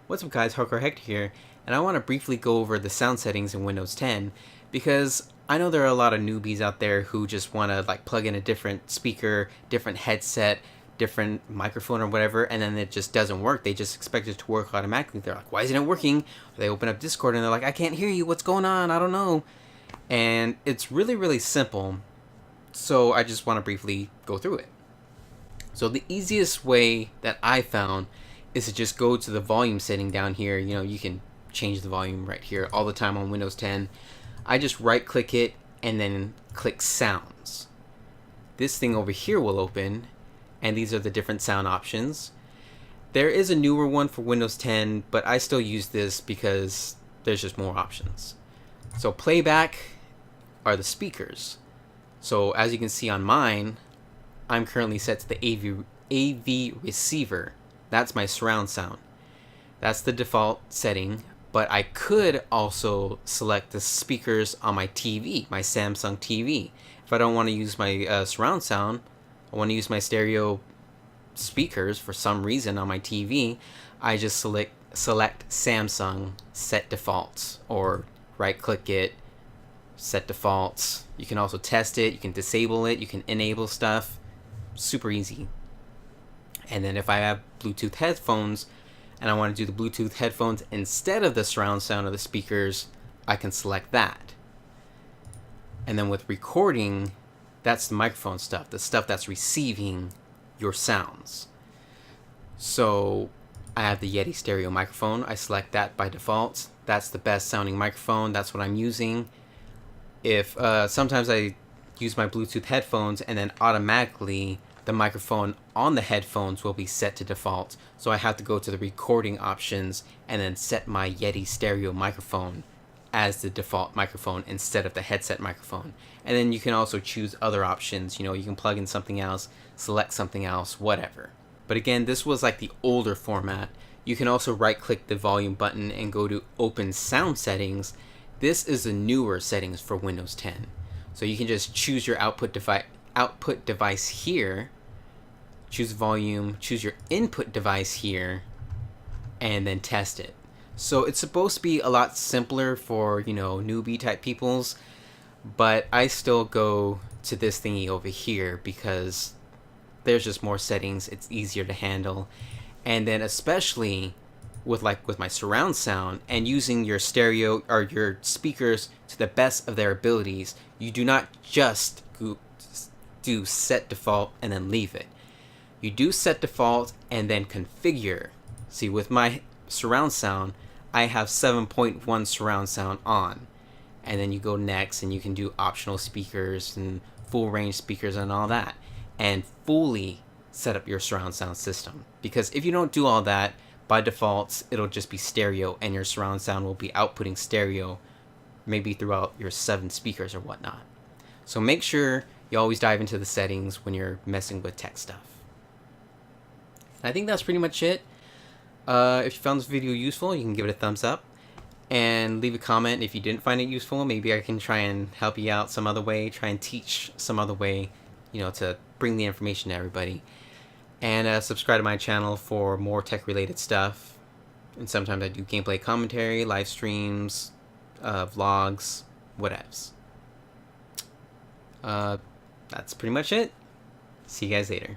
What's up guys, Hector here, and I want to briefly go over the sound settings in Windows 10 because I know there are a lot of newbies out there who just want to plug in a different speaker, different headset, different microphone or whatever, and then it just doesn't work. They just expect it to work automatically. They're like, why isn't it working? Or they open up Discord and they're like, I can't hear you, what's going on? I don't know. And it's really simple, so I just want to briefly go through it. So the easiest way that I found is to just go to the volume setting down here. You can change the volume right here all the time on Windows 10. I just right click it and then click sounds. This thing over here will open, and these are the different sound options. There is a newer one for Windows 10, but I still use this because there's just more options. So playback are the speakers. So as you can see on mine, I'm currently set to the AV receiver. That's my surround sound. That's the default setting, but I could also select the speakers on my TV, my Samsung TV. If I don't want to use my surround sound, I want to use my stereo speakers for some reason on my TV, I just select Samsung set defaults, or right click it, set defaults. You can also test it, you can disable it, you can enable stuff. Super easy. And then if I have Bluetooth headphones and I want to do the Bluetooth headphones instead of the surround sound of the speakers, I can select that. And then with recording, that's the microphone stuff, the stuff that's receiving your sounds. So I have the Yeti stereo microphone. I select that by default. That's the best sounding microphone. That's what I'm using. If sometimes I use my Bluetooth headphones and then automatically the microphone on the headphones will be set to default, so I have to go to the recording options and then set my Yeti stereo microphone as the default microphone instead of the headset microphone. And then you can also choose other options. You can plug in something else, select something else, whatever. But again, this was like the older format. You can also right click the volume button and go to open sound settings. This is the newer settings for Windows 10. So you can just choose your output device here, choose volume, choose your input device here, and then test it. So it's supposed to be a lot simpler for, newbie type peoples, but I still go to this thingy over here because there's just more settings, it's easier to handle. And then especially with my surround sound and using your stereo or your speakers to the best of their abilities, you do not just do set default and then leave it. You do set default and then configure. See, with my surround sound, I have 7.1 surround sound on, and then you go next and you can do optional speakers and full range speakers and all that, and fully set up your surround sound system. Because if you don't do all that, by default it'll just be stereo, and your surround sound will be outputting stereo maybe throughout your 7 speakers or whatnot. So make sure you always dive into the settings when you're messing with tech stuff. I think that's pretty much it. If you found this video useful, you can give it a thumbs up and leave a comment if you didn't find it useful. Maybe I can try and help you out some other way, try and teach some other way, to bring the information to everybody. And subscribe to my channel for more tech related stuff. And sometimes I do gameplay commentary, live streams, vlogs, whatevs. That's pretty much it. See you guys later.